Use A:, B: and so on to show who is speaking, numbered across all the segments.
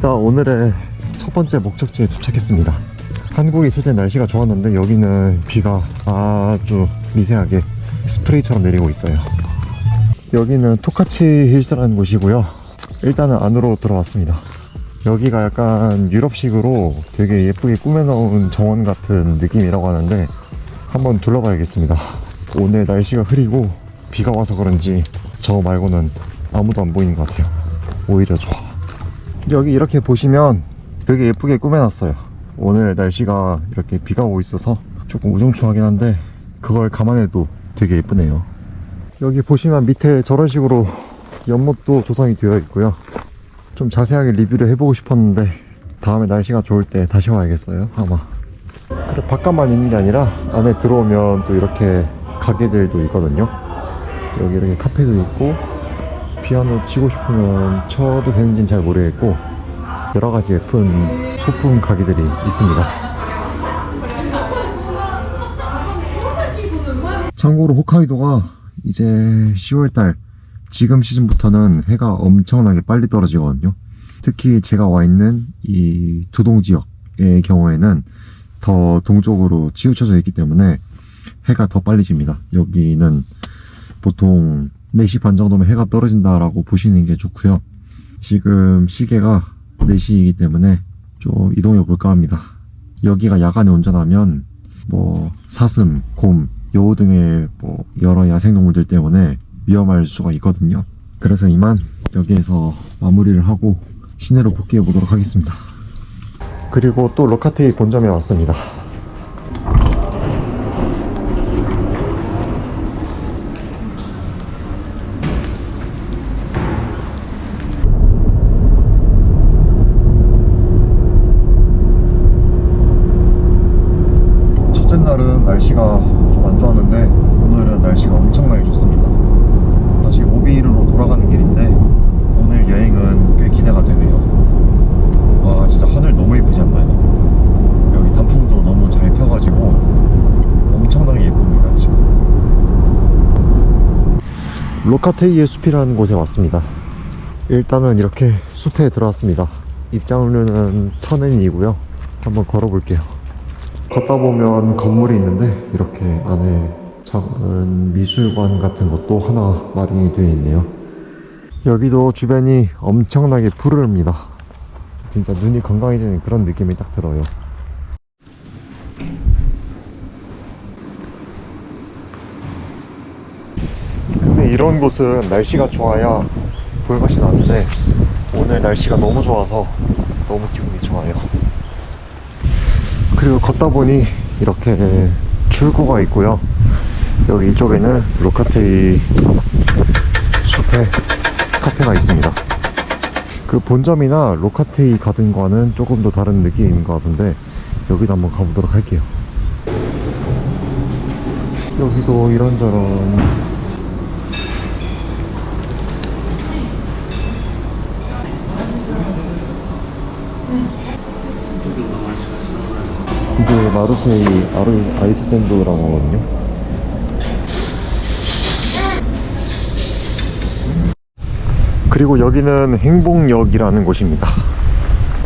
A: 일단 오늘의 첫 번째 목적지에 도착했습니다. 한국에 있을 때 날씨가 좋았는데 여기는 비가 아주 미세하게 스프레이처럼 내리고 있어요. 여기는 토카치 힐스라는 곳이고요. 일단은 안으로 들어왔습니다. 여기가 약간 유럽식으로 되게 예쁘게 꾸며놓은 정원 같은 느낌이라고 하는데 한번 둘러봐야겠습니다. 오늘 날씨가 흐리고 비가 와서 그런지 저 말고는 아무도 안 보이는 것 같아요. 오히려 좋아. 여기 이렇게 보시면 되게 예쁘게 꾸며놨어요. 오늘 날씨가 이렇게 비가 오고 있어서 조금 우중충하긴 한데 그걸 감안해도 되게 예쁘네요. 여기 보시면 밑에 저런 식으로 연못도 조성이 되어 있고요. 좀 자세하게 리뷰를 해보고 싶었는데 다음에 날씨가 좋을 때 다시 와야겠어요 아마. 그리고 바깥만 있는 게 아니라 안에 들어오면 또 이렇게 가게들도 있거든요. 여기 이렇게 카페도 있고 피아노 치고 싶으면 쳐도 되는지는 잘 모르겠고 여러가지 예쁜 소품 가게들이 있습니다. 참고로 홋카이도가 이제 10월달 지금 시즌부터는 해가 엄청나게 빨리 떨어지거든요. 특히 제가 와 있는 이 두동 지역의 경우에는 더 동쪽으로 치우쳐져 있기 때문에 해가 더 빨리 집니다. 여기는 보통 4시 반 정도면 해가 떨어진다라고 보시는 게 좋고요. 지금 시계가 4시이기 때문에 좀 이동해 볼까 합니다. 여기가 야간에 운전하면 뭐 사슴, 곰, 여우 등의 뭐 여러 야생동물들 때문에 위험할 수가 있거든요. 그래서 이만 여기에서 마무리를 하고 시내로 복귀해 보도록 하겠습니다. 그리고 또 로카테이 본점에 왔습니다. 첫째 날은 날씨가 좀 안 좋았는데 오늘은 날씨가 엄청나게 좋습니다. 다시 오비루로 돌아가는 길인데 오늘 여행은 꽤 기대가 되네요. 와 진짜 하늘 너무 예쁘지 않나요? 여기 단풍도 너무 잘 펴가지고 엄청나게 예쁩니다. 지금 로카테이의 숲이라는 곳에 왔습니다. 일단은 이렇게 숲에 들어왔습니다. 입장료는 1000엔이고요 한번 걸어볼게요. 걷다 보면 건물이 있는데 이렇게 안에 작은 미술관 같은 것도 하나 마련이 되어 있네요. 여기도 주변이 엄청나게 푸르릅니다. 진짜 눈이 건강해지는 그런 느낌이 딱 들어요. 근데 이런 곳은 날씨가 좋아야 볼맛이 나는데 오늘 날씨가 너무 좋아서 너무 기분이 좋아요. 그리고 걷다 보니 이렇게 출구가 있고요. 여기 이쪽에는 로카테이 숲에 카페가 있습니다. 그 본점이나 로카테이 가든과는 조금 더 다른 느낌인 것 같은데 여기도 한번 가보도록 할게요. 여기도 이런저런 이게 마르세이 아이스 샌드라고 하거든요. 그리고 여기는 행복역이라는 곳입니다.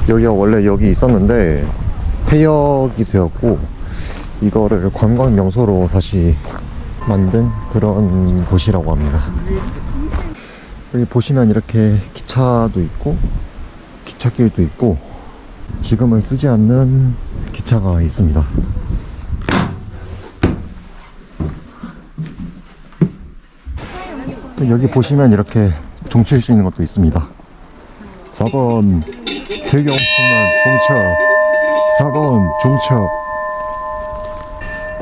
A: 여기가 원래 여기 있었는데 폐역이 되었고 이거를 관광 명소로 다시 만든 그런 곳이라고 합니다. 여기 보시면 이렇게 기차도 있고 기찻길도 있고 지금은 쓰지 않는 기차가 있습니다. 여기 보시면 이렇게 종칠 수 있는 것도 있습니다. 4번 되게 엄청난 종차, 4번 종차.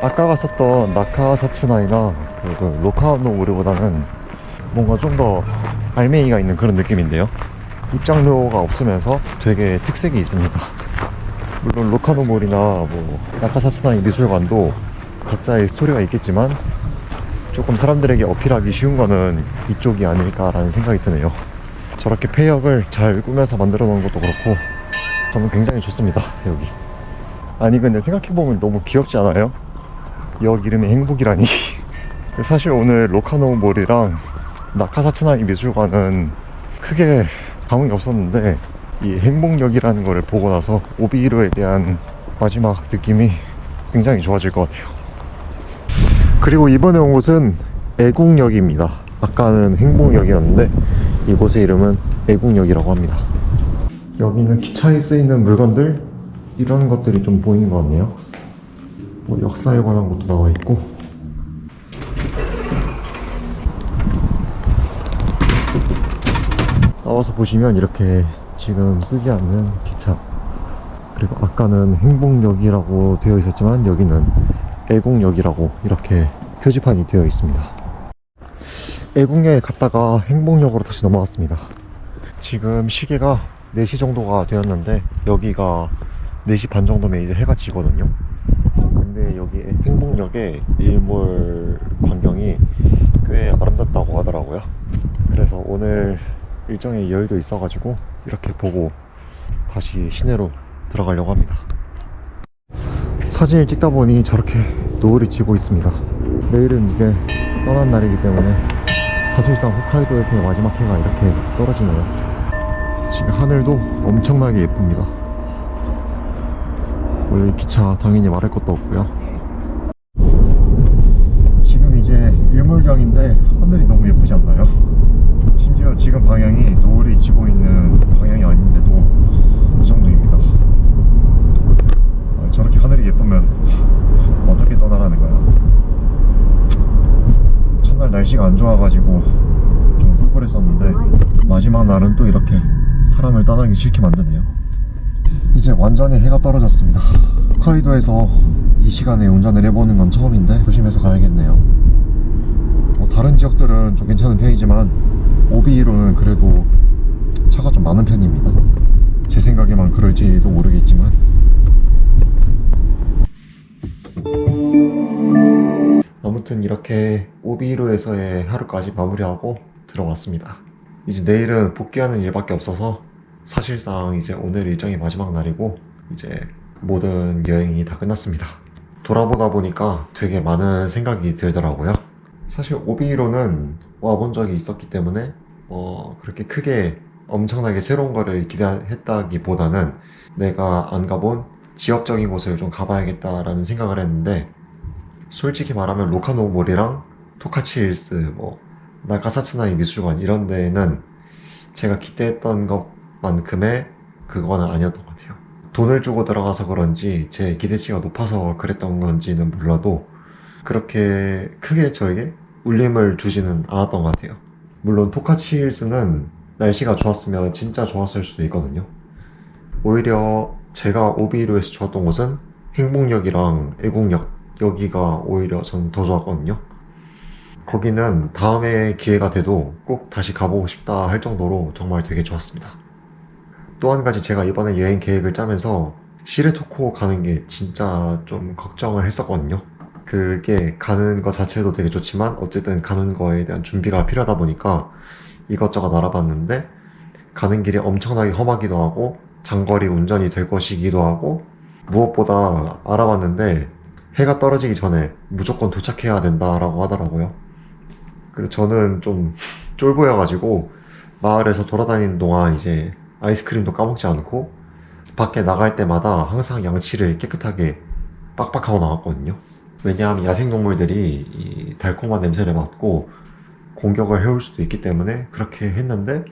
A: 아까 갔었던 나카사츠나이나 그 로카노우르보다는 뭔가 좀 더 알맹이가 있는 그런 느낌인데요. 입장료가 없으면서 되게 특색이 있습니다. 물론 로카노몰이나 뭐 나카사츠나이 미술관도 각자의 스토리가 있겠지만 조금 사람들에게 어필하기 쉬운 거는 이쪽이 아닐까라는 생각이 드네요. 저렇게 폐역을 잘 꾸며서 만들어 놓은 것도 그렇고 저는 굉장히 좋습니다. 여기 아니 근데 생각해보면 너무 귀엽지 않아요? 역 이름이 행복이라니. 사실 오늘 로카노몰이랑 나카사츠나이 미술관은 크게 감흥이 없었는데 이 행복역이라는 거를 보고 나서 오비히로에 대한 마지막 느낌이 굉장히 좋아질 것 같아요. 그리고 이번에 온 곳은 애국역입니다. 아까는 행복역이었는데 이곳의 이름은 애국역이라고 합니다. 여기는 기차에 쓰이는 물건들 이런 것들이 좀 보이는 것 같네요. 뭐 역사에 관한 것도 나와 있고, 나와서 보시면 이렇게 지금 쓰지 않는 기차, 그리고 아까는 행복역이라고 되어 있었지만 여기는 애국역이라고 이렇게 표지판이 되어 있습니다. 애국역에 갔다가 행복역으로 다시 넘어왔습니다. 지금 시계가 4시 정도가 되었는데 여기가 4시 반 정도면 이제 해가 지거든요. 근데 여기 행복역의 일몰 광경이 꽤 아름답다고 하더라고요. 그래서 오늘 일정에 여유도 있어가지고 이렇게 보고 다시 시내로 들어가려고 합니다. 사진을 찍다 보니 저렇게 노을이 지고 있습니다. 내일은 이제 떠난 날이기 때문에 사실상 홋카이도에서의 마지막 해가 이렇게 떨어지네요. 지금 하늘도 엄청나게 예쁩니다. 여기 기차 당연히 말할 것도 없고요. 지금 이제 일몰경인데 하늘이 너무 예쁘지 않나요? 심지어 지금 방향이 노을이 지고 있는 방향이 아닌데도 이 정도입니다. 저렇게 하늘이 예쁘면 어떻게 떠나라는 거야. 첫날 날씨가 안 좋아가지고 좀 꿀꿀했었는데 마지막 날은 또 이렇게 사람을 떠나기 싫게 만드네요. 이제 완전히 해가 떨어졌습니다. 홋카이도에서 이 시간에 운전을 해보는 건 처음인데 조심해서 가야겠네요. 다른 지역들은 좀 괜찮은 편이지만 오비히로는 그래도 차가 좀 많은 편입니다. 제 생각에만 그럴지도 모르겠지만. 아무튼 이렇게 오비히로에서의 하루까지 마무리하고 들어왔습니다. 이제 내일은 복귀하는 일밖에 없어서 사실상 이제 오늘 일정이 마지막 날이고 이제 모든 여행이 다 끝났습니다. 돌아보다 보니까 되게 많은 생각이 들더라고요. 사실 오비히로는 와본 적이 있었기 때문에 그렇게 크게 엄청나게 새로운 거를 기대했다기보다는 내가 안 가본 지역적인 곳을 좀 가봐야겠다라는 생각을 했는데, 솔직히 말하면 로카노몰이랑 토카치힐스, 나가사츠나이 미술관 이런 데는 제가 기대했던 것만큼의 그거는 아니었던 것 같아요. 돈을 주고 들어가서 그런지 제 기대치가 높아서 그랬던 건지는 몰라도 그렇게 크게 저에게 울림을 주지는 않았던 것 같아요. 물론 토카치힐스는 날씨가 좋았으면 진짜 좋았을 수도 있거든요. 오히려 제가 오비히로에서 좋았던 곳은 행복역이랑 애국역, 여기가 오히려 저는 더 좋았거든요. 거기는 다음에 기회가 돼도 꼭 다시 가보고 싶다 할 정도로 정말 되게 좋았습니다. 또 한 가지, 제가 이번에 여행 계획을 짜면서 시레토코 가는 게 진짜 좀 걱정을 했었거든요. 그게 가는 거 자체도 되게 좋지만 어쨌든 가는 거에 대한 준비가 필요하다 보니까 이것저것 알아봤는데, 가는 길이 엄청나게 험하기도 하고 장거리 운전이 될 것이기도 하고, 무엇보다 알아봤는데 해가 떨어지기 전에 무조건 도착해야 된다라고 하더라고요. 그리고 저는 좀 쫄보여가지고 마을에서 돌아다니는 동안 이제 아이스크림도 까먹지 않고 밖에 나갈 때마다 항상 양치를 깨끗하게 빡빡하고 나왔거든요. 왜냐하면 야생동물들이 이 달콤한 냄새를 맡고 공격을 해올 수도 있기 때문에 그렇게 했는데,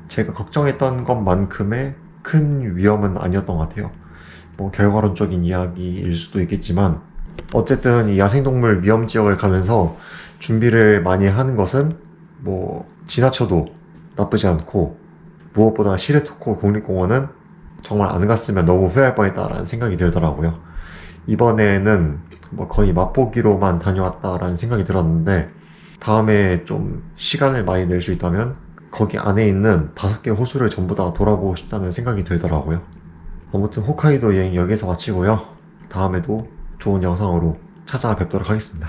A: 제가 걱정했던 것만큼의 큰 위험은 아니었던 것 같아요. 결과론적인 이야기일 수도 있겠지만 어쨌든 이 야생동물 위험지역을 가면서 준비를 많이 하는 것은 지나쳐도 나쁘지 않고, 무엇보다 시레토코 국립공원은 정말 안 갔으면 너무 후회할 뻔했다라는 생각이 들더라고요. 이번에는 거의 맛보기로만 다녀왔다라는 생각이 들었는데, 다음에 좀 시간을 많이 낼 수 있다면 거기 안에 있는 5개 호수를 전부 다 돌아보고 싶다는 생각이 들더라고요. 아무튼 홋카이도 여행 여기서 마치고요. 다음에도 좋은 영상으로 찾아뵙도록 하겠습니다.